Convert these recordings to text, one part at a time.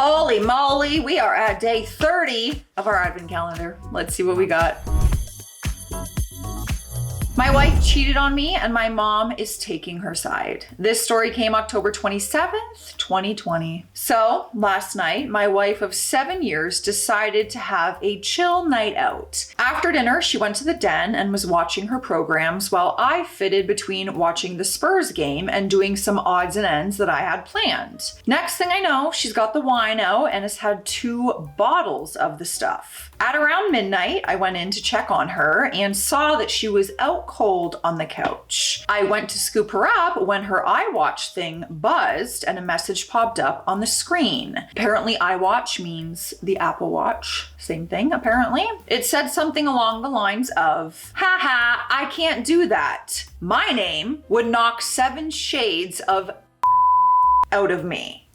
Holy moly, we are at day 30 of our advent calendar. Let's see what we got. My wife cheated on me and my mom is taking her side. This story came October 27th, 2020. So last night, my wife of 7 years decided to have a chill night out. After dinner, she went to the den and was watching her programs while I fitted between watching the Spurs game and doing some odds and ends that I had planned. Next thing I know, she's got the wine out and has had 2 bottles of the stuff. At around midnight, I went in to check on her and saw that she was out cold on the couch. I went to scoop her up when her iWatch thing buzzed and a message popped up on the screen. Apparently iWatch means the Apple Watch. Same thing, apparently. It said something along the lines of, haha, I can't do that. My name would knock 7 shades of out of me.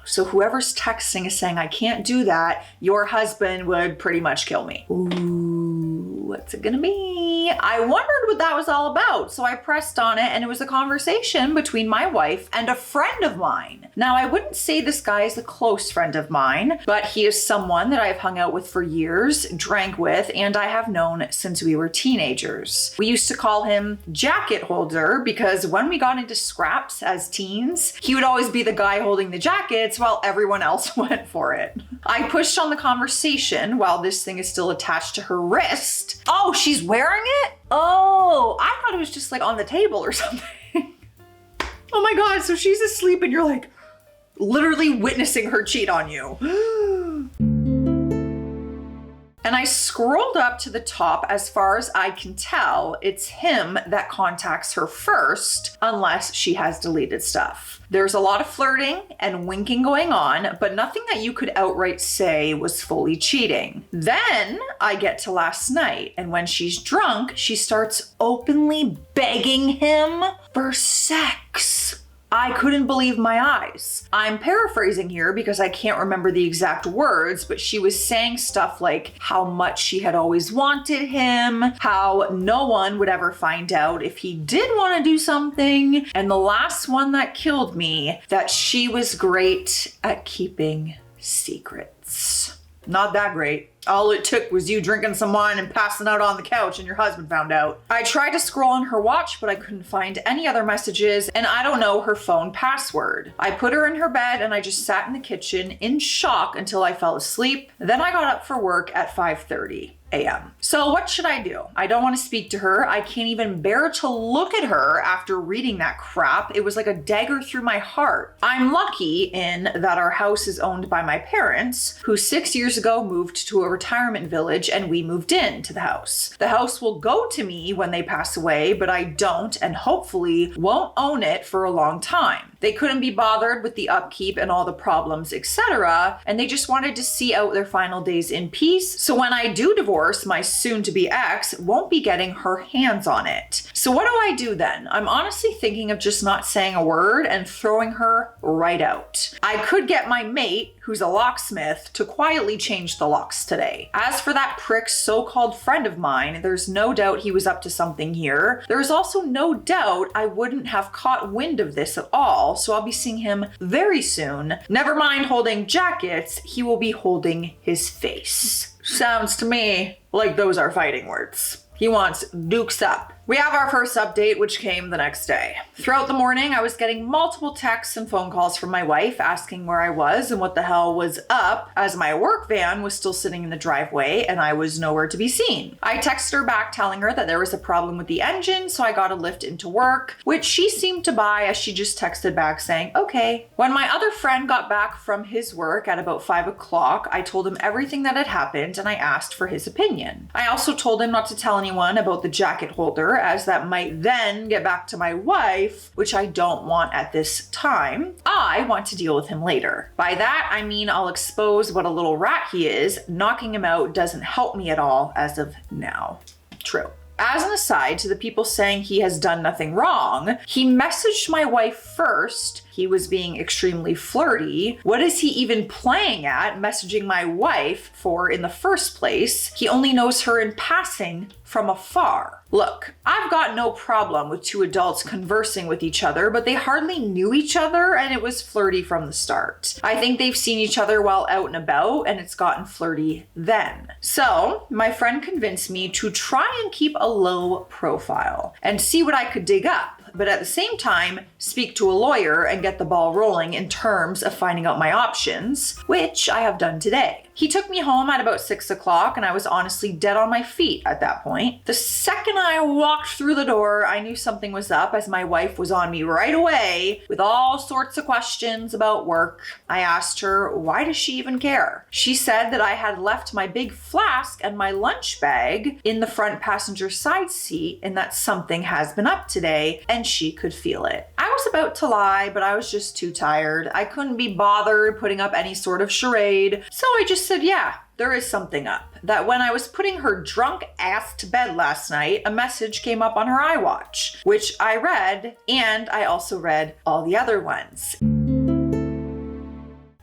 So whoever's texting is saying, I can't do that. Your husband would pretty much kill me. Ooh, what's it gonna be? I wondered what that was all about. So I pressed on it and it was a conversation between my wife and a friend of mine. Now, I wouldn't say this guy is a close friend of mine, but he is someone that I've hung out with for years, drank with, and I have known since we were teenagers. We used to call him Jacket Holder because when we got into scraps as teens, he would always be the guy holding the jackets while everyone else went for it. I pushed on the conversation while this thing is still attached to her wrist. Oh, she's wearing it? Oh, I thought it was just like on the table or something. Oh my God, so she's asleep and you're like literally witnessing her cheat on you. And I scrolled up to the top. As far as I can tell, it's him that contacts her first, unless she has deleted stuff. There's a lot of flirting and winking going on, but nothing that you could outright say was fully cheating. Then I get to last night, and when she's drunk, she starts openly begging him for sex. I couldn't believe my eyes. I'm paraphrasing here because I can't remember the exact words, but she was saying stuff like how much she had always wanted him, how no one would ever find out if he did want to do something, and the last one that killed me, that she was great at keeping secrets. Not that great. All it took was you drinking some wine and passing out on the couch and your husband found out. I tried to scroll on her watch, but I couldn't find any other messages and I don't know her phone password. I put her in her bed and I just sat in the kitchen in shock until I fell asleep. Then I got up for work at 5:30 a.m. So what should I do? I don't want to speak to her. I can't even bear to look at her after reading that crap. It was like a dagger through my heart. I'm lucky in that our house is owned by my parents, who 6 years ago moved to a retirement village and we moved into the house. The house will go to me when they pass away, but I don't and hopefully won't own it for a long time. They couldn't be bothered with the upkeep and all the problems, etc., and they just wanted to see out their final days in peace. So when I do divorce, my soon-to-be ex won't be getting her hands on it. So what do I do then? I'm honestly thinking of just not saying a word and throwing her right out. I could get my mate, who's a locksmith, to quietly change the locks today. As for that prick so-called friend of mine, there's no doubt he was up to something here. There's also no doubt I wouldn't have caught wind of this at all, so I'll be seeing him very soon. Never mind holding jackets, he will be holding his face. Sounds to me like those are fighting words. He wants dukes up. We have our first update, which came the next day. Throughout the morning, I was getting multiple texts and phone calls from my wife asking where I was and what the hell was up, as my work van was still sitting in the driveway and I was nowhere to be seen. I texted her back telling her that there was a problem with the engine, so I got a lift into work, which she seemed to buy as she just texted back saying, okay. When my other friend got back from his work at about 5 o'clock, I told him everything that had happened and I asked for his opinion. I also told him not to tell anyone about the jacket holder, as that might then get back to my wife, which I don't want at this time. I want to deal with him later. By that, I mean I'll expose what a little rat he is. Knocking him out doesn't help me at all as of now. True. As an aside to the people saying he has done nothing wrong, he messaged my wife first. He was being extremely flirty. What is he even playing at, messaging my wife for in the first place? He only knows her in passing from afar. Look, I've got no problem with two adults conversing with each other, but they hardly knew each other and it was flirty from the start. I think they've seen each other while out and about and it's gotten flirty then. So my friend convinced me to try and keep a low profile and see what I could dig up, but at the same time, speak to a lawyer and get the ball rolling in terms of finding out my options, which I have done today. He took me home at about 6 o'clock and I was honestly dead on my feet at that point. The second I walked through the door, I knew something was up as my wife was on me right away with all sorts of questions about work. I asked her, why does she even care? She said that I had left my big flask and my lunch bag in the front passenger side seat and that something has been up today and she could feel it. I was about to lie, but I was just too tired. I couldn't be bothered putting up any sort of charade, so I just said, yeah, there is something up. That when I was putting her drunk ass to bed last night, a message came up on her iWatch, which I read, and I also read all the other ones.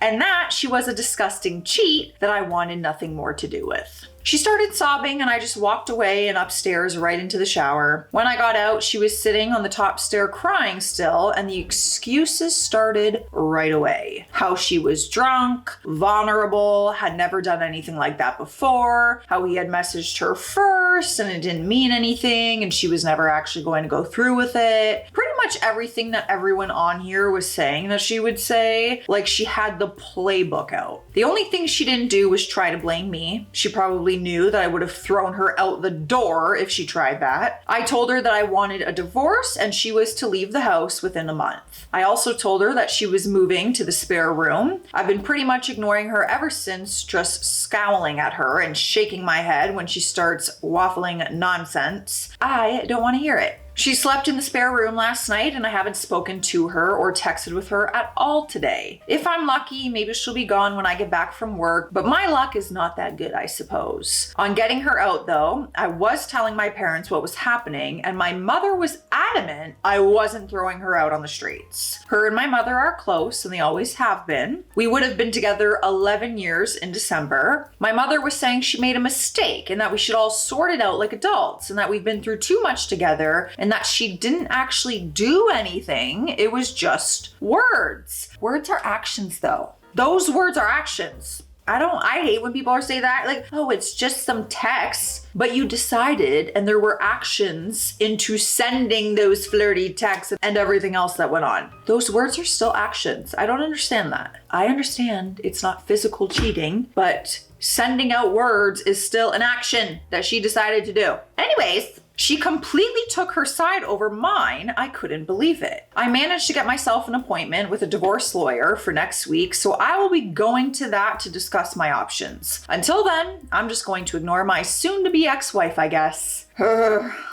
And that she was a disgusting cheat that I wanted nothing more to do with. She started sobbing and I just walked away and upstairs right into the shower. When I got out, she was sitting on the top stair crying still, and the excuses started right away. How she was drunk, vulnerable, had never done anything like that before, how he had messaged her first and it didn't mean anything and she was never actually going to go through with it. Pretty much everything that everyone on here was saying that she would say, like she had the playbook out. The only thing she didn't do was try to blame me. She probably knew that I would have thrown her out the door if she tried that. I told her that I wanted a divorce and she was to leave the house within a month. I also told her that she was moving to the spare room. I've been pretty much ignoring her ever since, just scowling at her and shaking my head when she starts waffling nonsense. I don't want to hear it. She slept in the spare room last night and I haven't spoken to her or texted with her at all today. If I'm lucky, maybe she'll be gone when I get back from work, but my luck is not that good, I suppose. On getting her out though, I was telling my parents what was happening and my mother was adamant I wasn't throwing her out on the streets. Her and my mother are close and they always have been. We would have been together 11 years in December. My mother was saying she made a mistake and that we should all sort it out like adults and that we've been through too much together and that she didn't actually do anything. It was just words. Words are actions though. Those words are actions. I hate when people say that, like, oh, it's just some text, but you decided and there were actions into sending those flirty texts and everything else that went on. Those words are still actions. I don't understand that. I understand it's not physical cheating, but sending out words is still an action that she decided to do. Anyways, she completely took her side over mine. I couldn't believe it. I managed to get myself an appointment with a divorce lawyer for next week, so I will be going to that to discuss my options. Until then, I'm just going to ignore my soon-to-be ex-wife, I guess.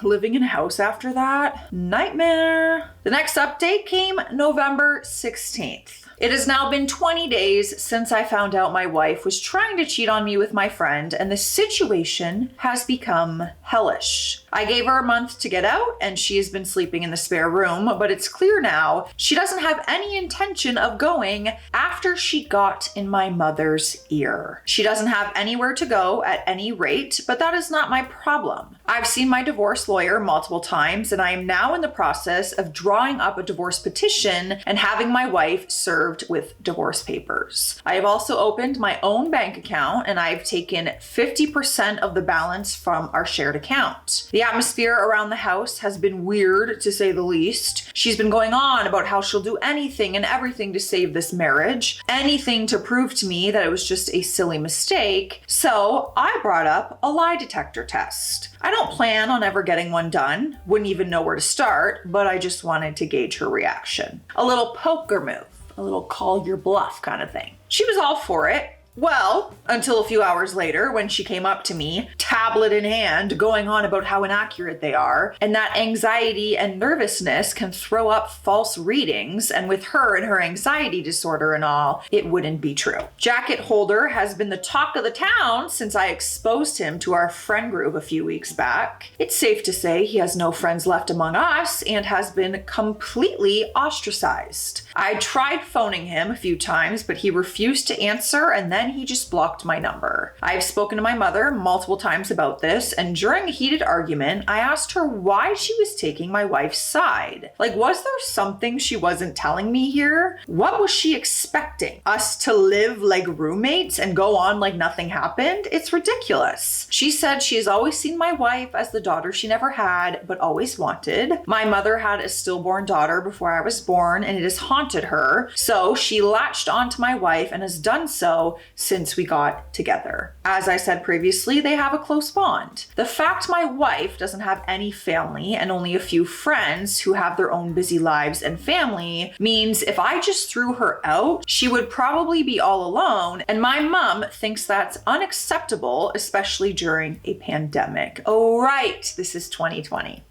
Living in a house after that? Nightmare. The next update came November 16th. It has now been 20 days since I found out my wife was trying to cheat on me with my friend, and the situation has become hellish. I gave her a month to get out, and she has been sleeping in the spare room, but it's clear now she doesn't have any intention of going after she got in my mother's ear. She doesn't have anywhere to go at any rate, but that is not my problem. I've seen my divorce lawyer multiple times, and I am now in the process of drawing up a divorce petition and having my wife served with divorce papers. I have also opened my own bank account and I've taken 50% of the balance from our shared account. The atmosphere around the house has been weird, to say the least. She's been going on about how she'll do anything and everything to save this marriage, anything to prove to me that it was just a silly mistake. So I brought up a lie detector test. I don't plan on ever getting one done, wouldn't even know where to start, but I just wanted to gauge her reaction. A little poker move. A little call your bluff kind of thing. She was all for it. Well, until a few hours later when she came up to me, tablet in hand, going on about how inaccurate they are, and that anxiety and nervousness can throw up false readings, and with her and her anxiety disorder and all, it wouldn't be true. Jacket holder has been the talk of the town since I exposed him to our friend group a few weeks back. It's safe to say he has no friends left among us and has been completely ostracized. I tried phoning him a few times, but he refused to answer, and then and he just blocked my number. I've spoken to my mother multiple times about this, and during a heated argument, I asked her why she was taking my wife's side. Like, was there something she wasn't telling me here? What was she expecting? Us to live like roommates and go on like nothing happened? It's ridiculous. She said she has always seen my wife as the daughter she never had, but always wanted. My mother had a stillborn daughter before I was born, and it has haunted her. So she latched onto my wife and has done so since we got together. As I said previously, they have a close bond. The fact my wife doesn't have any family and only a few friends who have their own busy lives and family means if I just threw her out, she would probably be all alone, and my mom thinks that's unacceptable, especially during a pandemic. Oh, right, this is 2020.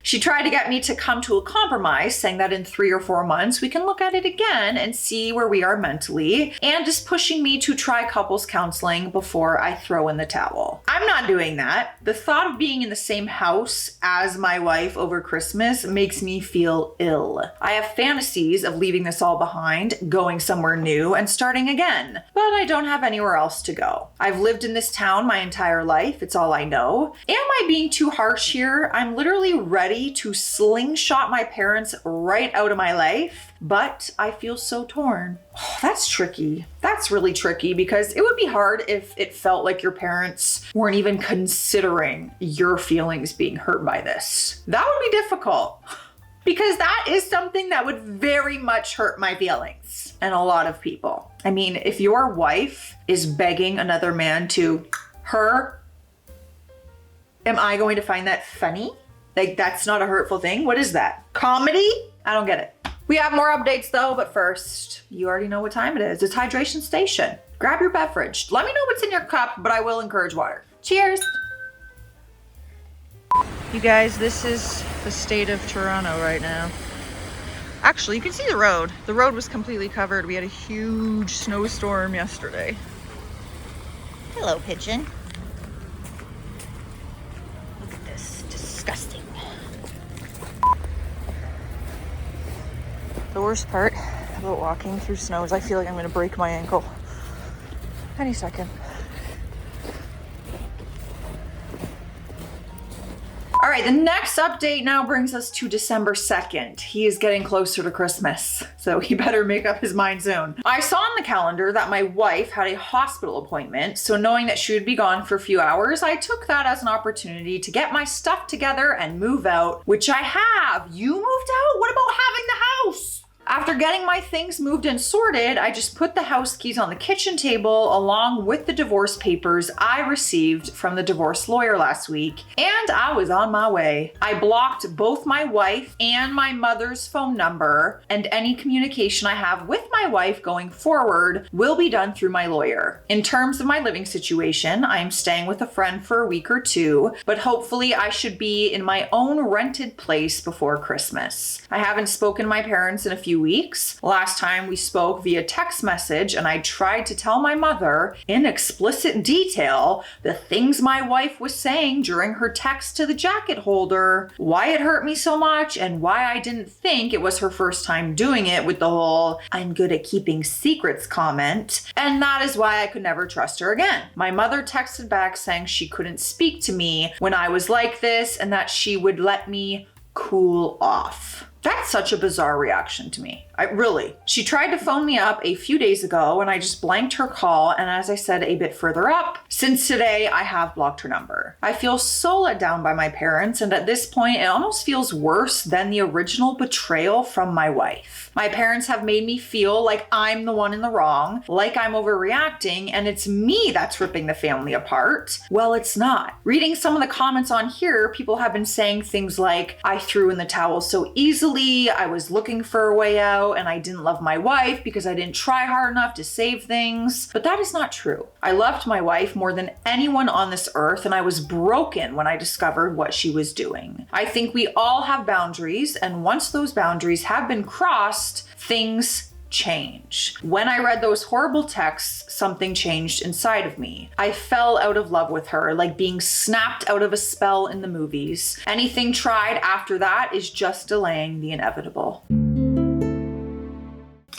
She tried to get me to come to a compromise, saying that in 3 or 4 months, we can look at it again and see where we are mentally, and is pushing me to try couples counseling before I throw in the towel. I'm not doing that. The thought of being in the same house as my wife over Christmas makes me feel ill. I have fantasies of leaving this all behind, going somewhere new, and starting again, but I don't have anywhere else to go. I've lived in this town my entire life. It's all I know. Am I being too harsh here? I'm literally ready to slingshot my parents right out of my life, but I feel so torn. Oh, that's tricky. That's really tricky because it would be hard if it felt like your parents weren't even considering your feelings being hurt by this. That would be difficult because that is something that would very much hurt my feelings and a lot of people. I mean, if your wife is begging another man to her, am I going to find that funny? Like, that's not a hurtful thing. What is that? Comedy? I don't get it. We have more updates though, but first, you already know what time it is. It's hydration station. Grab your beverage. Let me know what's in your cup, but I will encourage water. Cheers. You guys, this is the state of Toronto right now. Actually, you can see the road. The road was completely covered. We had a huge snowstorm yesterday. Hello, pigeon. Look at this. Disgusting. The worst part about walking through snow is I feel like I'm gonna break my ankle any second. All right, the next update now brings us to December 2nd. He is getting closer to Christmas, so he better make up his mind soon. I saw on the calendar that my wife had a hospital appointment, so knowing that she would be gone for a few hours, I took that as an opportunity to get my stuff together and move out, which I have. You moved out? What about having the house? After getting my things moved and sorted, I just put the house keys on the kitchen table along with the divorce papers I received from the divorce lawyer last week, and I was on my way. I blocked both my wife and my mother's phone number, and any communication I have with my wife going forward will be done through my lawyer. In terms of my living situation, I am staying with a friend for a week or two, but hopefully I should be in my own rented place before Christmas. I haven't spoken to my parents in a few weeks. Last time we spoke via text message, and I tried to tell my mother in explicit detail the things my wife was saying during her text to the jacket holder, why it hurt me so much, and why I didn't think it was her first time doing it with the whole "I'm good at keeping secrets" comment, and that is why I could never trust her again. My mother texted back saying she couldn't speak to me when I was like this and that she would let me cool off. That's such a bizarre reaction to me. She tried to phone me up a few days ago and I just blanked her call, and as I said a bit further up, since today I have blocked her number. I feel so let down by my parents, and at this point it almost feels worse than the original betrayal from my wife. My parents have made me feel like I'm the one in the wrong, like I'm overreacting, and it's me that's ripping the family apart. Well, it's not. Reading some of the comments on here, people have been saying things like, I threw in the towel so easily, I was looking for a way out, and I didn't love my wife because I didn't try hard enough to save things. But that is not true. I loved my wife more than anyone on this earth, and I was broken when I discovered what she was doing. I think we all have boundaries, and once those boundaries have been crossed, things change. When I read those horrible texts, something changed inside of me. I fell out of love with her, like being snapped out of a spell in the movies. Anything tried after that is just delaying the inevitable.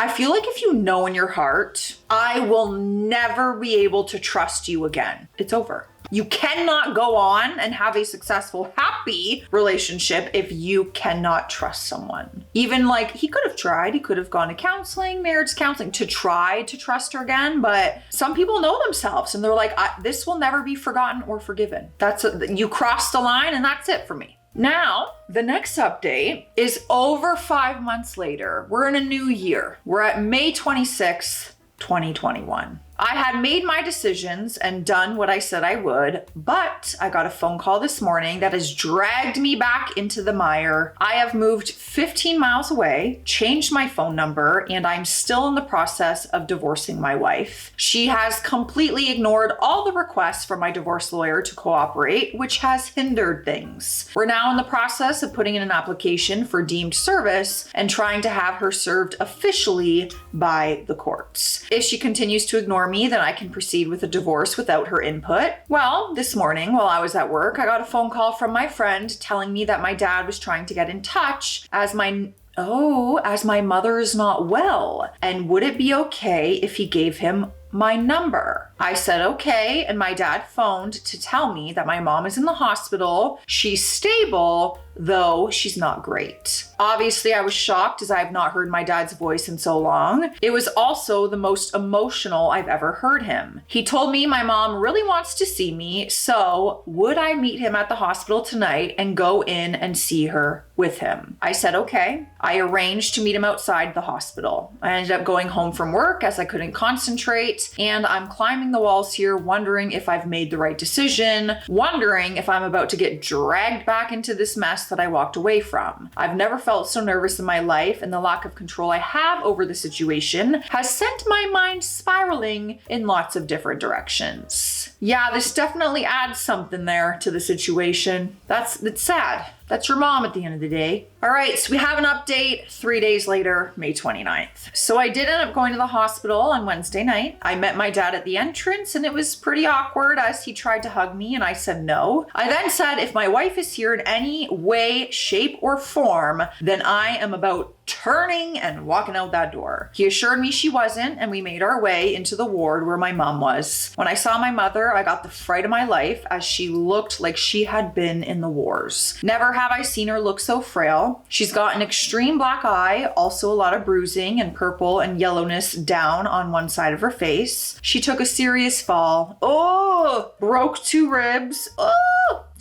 I feel like if you know in your heart, I will never be able to trust you again, it's over. You cannot go on and have a successful, happy relationship if you cannot trust someone. Even like he could have tried, he could have gone to counseling, marriage counseling to try to trust her again. But some people know themselves and they're like, this will never be forgotten or forgiven. You crossed the line and that's it for me. Now, the next update is over 5 months later. We're in a new year. We're at May 26th, 2021. I had made my decisions and done what I said I would, but I got a phone call this morning that has dragged me back into the mire. I have moved 15 miles away, changed my phone number, and I'm still in the process of divorcing my wife. She has completely ignored all the requests from my divorce lawyer to cooperate, which has hindered things. We're now in the process of putting in an application for deemed service and trying to have her served officially by the courts. If she continues to ignore me, then I can proceed with a divorce without her input. Well, this morning while I was at work, I got a phone call from my friend telling me that my dad was trying to get in touch as my mother is not well, and would it be okay if he gave him my number? I said okay, and my dad phoned to tell me that my mom is in the hospital. She's stable, though she's not great. Obviously, I was shocked as I have not heard my dad's voice in so long. It was also the most emotional I've ever heard him. He told me my mom really wants to see me, so would I meet him at the hospital tonight and go in and see her with him? I said okay. I arranged to meet him outside the hospital. I ended up going home from work as I couldn't concentrate, and I'm climbing the walls here wondering if I've made the right decision, wondering if I'm about to get dragged back into this mess that I walked away from. I've never felt so nervous in my life, and the lack of control I have over the situation has sent my mind spiraling in lots of different directions. Yeah, this definitely adds something there to the situation. It's sad. That's your mom at the end of the day. All right, so we have an update 3 days later, May 29th. So I did end up going to the hospital on Wednesday night. I met my dad at the entrance and it was pretty awkward as he tried to hug me and I said no. I then said if my wife is here in any way, shape, or form, then I am about turning and walking out that door. He assured me she wasn't, and we made our way into the ward where my mom was. When I saw my mother, I got the fright of my life as she looked like she had been in the wars. Never have I seen her look so frail. She's got an extreme black eye, also a lot of bruising and purple and yellowness down on one side of her face. She took a serious fall. Broke 2 ribs.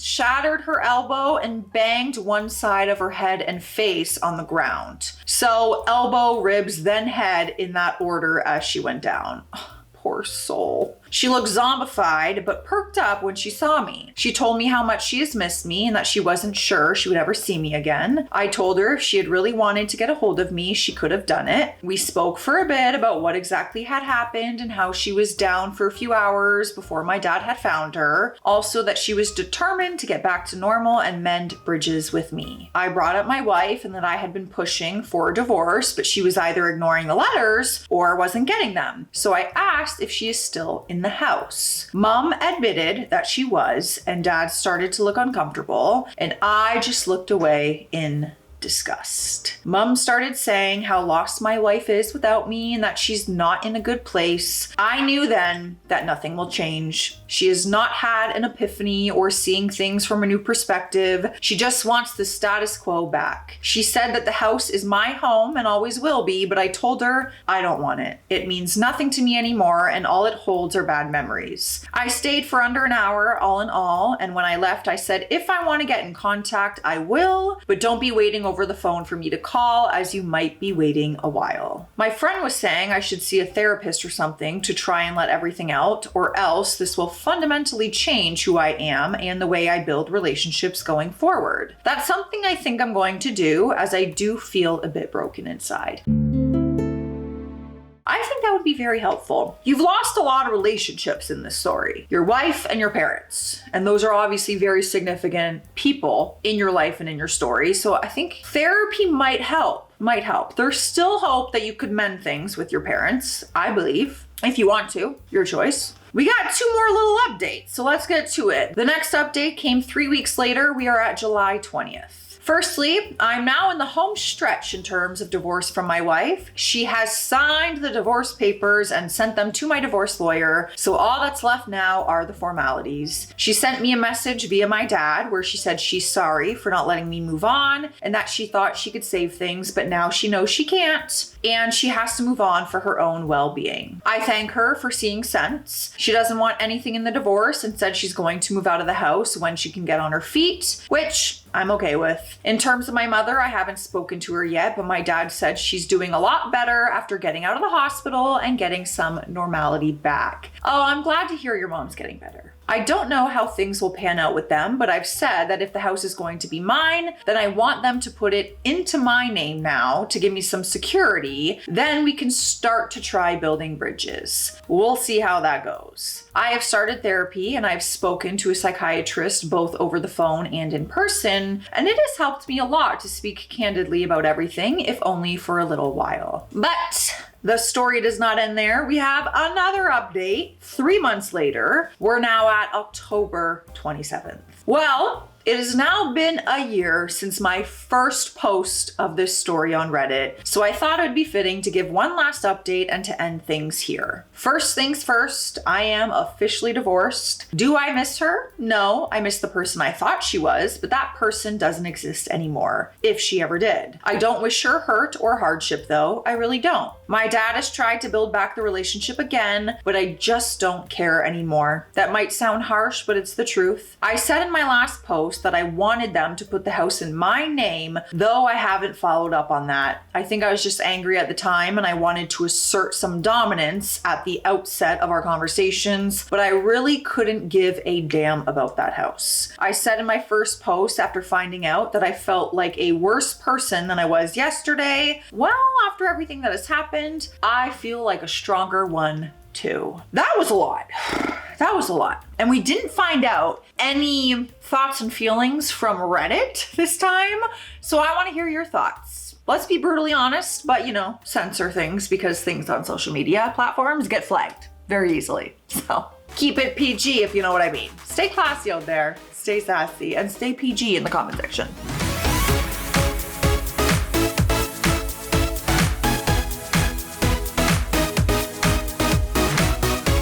Shattered her elbow and banged one side of her head and face on the ground. So elbow, ribs, then head in that order as she went down. Poor soul. She looked zombified, but perked up when she saw me. She told me how much she has missed me and that she wasn't sure she would ever see me again. I told her if she had really wanted to get a hold of me, she could have done it. We spoke for a bit about what exactly had happened and how she was down for a few hours before my dad had found her. Also that she was determined to get back to normal and mend bridges with me. I brought up my wife and that I had been pushing for a divorce, but she was either ignoring the letters or wasn't getting them. So I asked if she is still in the house. Mom admitted that she was, and Dad started to look uncomfortable, and I just looked away in disgust. Mom started saying how lost my wife is without me and that she's not in a good place. I knew then that nothing will change. She has not had an epiphany or seeing things from a new perspective. She just wants the status quo back. She said that the house is my home and always will be, but I told her I don't want it. It means nothing to me anymore and all it holds are bad memories. I stayed for under an hour all in all, and when I left I said if I want to get in contact I will, but don't be waiting over the phone for me to call as you might be waiting a while. My friend was saying I should see a therapist or something to try and let everything out, or else this will fundamentally change who I am and the way I build relationships going forward. That's something I think I'm going to do, as I do feel a bit broken inside. I think that would be very helpful. You've lost a lot of relationships in this story. Your wife and your parents. And those are obviously very significant people in your life and in your story. So I think therapy might help. There's still hope that you could mend things with your parents, I believe. If you want to, your choice. We got 2 more little updates, so let's get to it. The next update came 3 weeks later. We are at July 20th. Firstly, I'm now in the home stretch in terms of divorce from my wife. She has signed the divorce papers and sent them to my divorce lawyer, so all that's left now are the formalities. She sent me a message via my dad where she said she's sorry for not letting me move on and that she thought she could save things, but now she knows she can't and she has to move on for her own well-being. I thank her for seeing sense. She doesn't want anything in the divorce and said she's going to move out of the house when she can get on her feet, which I'm okay with. In terms of my mother, I haven't spoken to her yet, but my dad said she's doing a lot better after getting out of the hospital and getting some normality back. Oh, I'm glad to hear your mom's getting better. I don't know how things will pan out with them, but I've said that if the house is going to be mine, then I want them to put it into my name now to give me some security. Then we can start to try building bridges. We'll see how that goes. I have started therapy and I've spoken to a psychiatrist both over the phone and in person, and it has helped me a lot to speak candidly about everything, if only for a little while. But the story does not end there. We have another update 3 months later. We're now at October 27th. Well, it has now been a year since my first post of this story on Reddit, so I thought it would be fitting to give one last update and to end things here. First things first, I am officially divorced. Do I miss her? No, I miss the person I thought she was, but that person doesn't exist anymore, if she ever did. I don't wish her hurt or hardship though, I really don't. My dad has tried to build back the relationship again, but I just don't care anymore. That might sound harsh, but it's the truth. I said in my last post that I wanted them to put the house in my name, though I haven't followed up on that. I think I was just angry at the time and I wanted to assert some dominance at the outset of our conversations, but I really couldn't give a damn about that house. I said in my first post after finding out that I felt like a worse person than I was yesterday. Well, after everything that has happened, I feel like a stronger one too. That was a lot. That was a lot. And we didn't find out any thoughts and feelings from Reddit this time. So I want to hear your thoughts. Let's be brutally honest, but censor things because things on social media platforms get flagged very easily. So keep it PG if you know what I mean. Stay classy out there, stay sassy, and stay PG in the comment section.